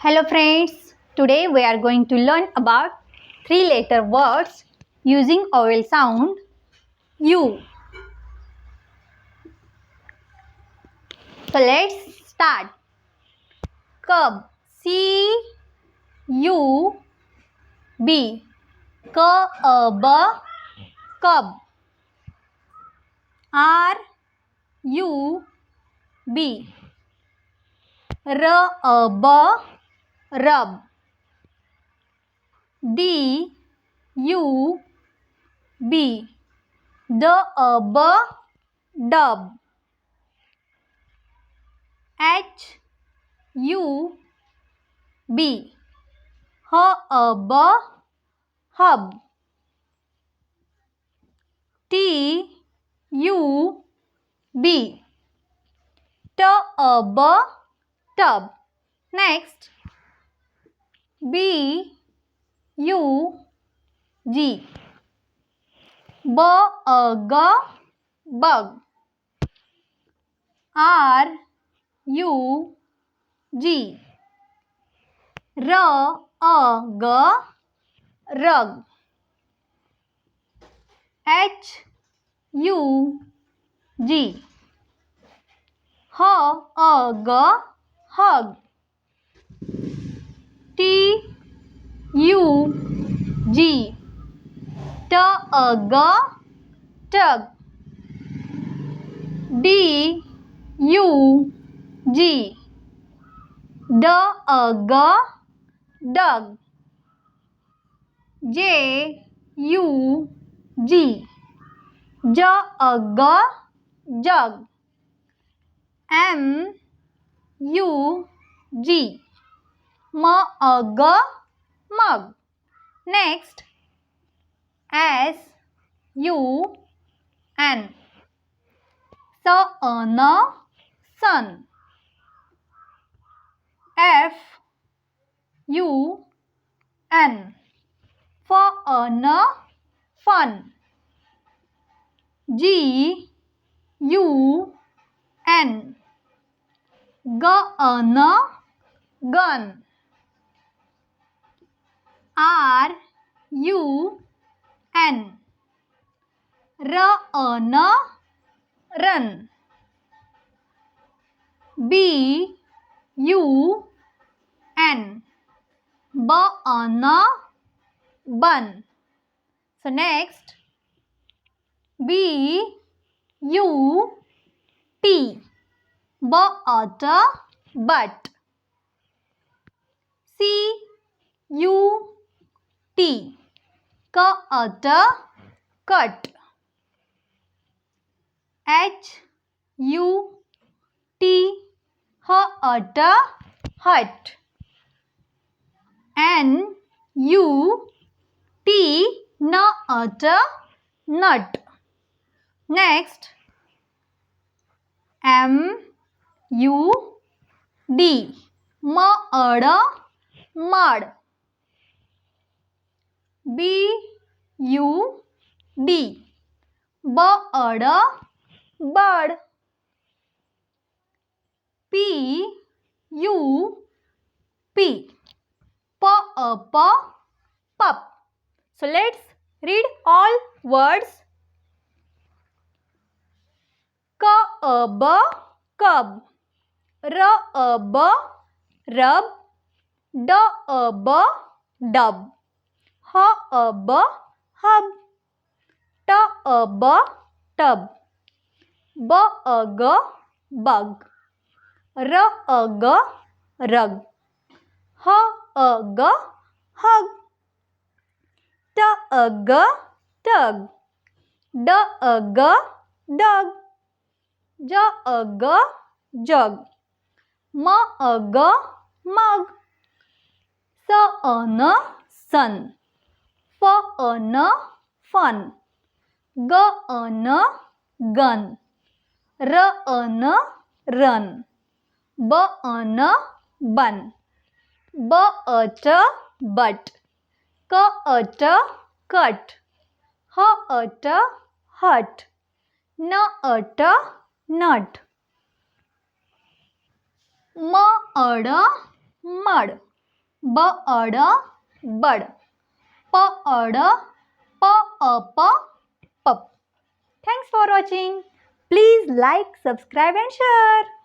Hello friends, today we are going to learn about three-letter words using vowel sound U. So let's start. Cub, C-U-B, cub, cub. R-U-B, rub, rub. D-U-B, dub, dub. H-U-B, hub, hub. T-U-B, tub, tub. Next, B-U-G, bug, bug. R-U-G, rug, rug. H-U-G, hug, hug. T-U-G, tug, tug. D-U-G, dug, dug. J-U-G, jug, jug. M-U-G, mug, mug. Next, S-U-N, sun, sun. F-U-N, fun, fun. G-U-N, gun, gun. R-U-N, run, run. B-U-N, bun, bun. So next, B-U-T, but, but. C-U-T, cut, cut. H-U-T, hut, hut. N-U-T, nut, nut. Next, M-U-D, mud, mud. B-U-D, bird, bird. P-U-P, pup, pup. So let's read all words. Cub, cub. Rub, rub. Dub, dub. Hub, hub. Tub, tub. Bug, bug. Rug, rug. Hug, hug. Tug, tug. Dug, dug. Jug, jug. Mug, mug. Sun, sun. Fun, fun. Gun, gun. Run, run. Bun, bun. But, but. Cut, cut. Hut, hut. Nut, nut. Mud, mud. Bud bud, per पप पप. Thanks for watching. Please like, subscribe and share.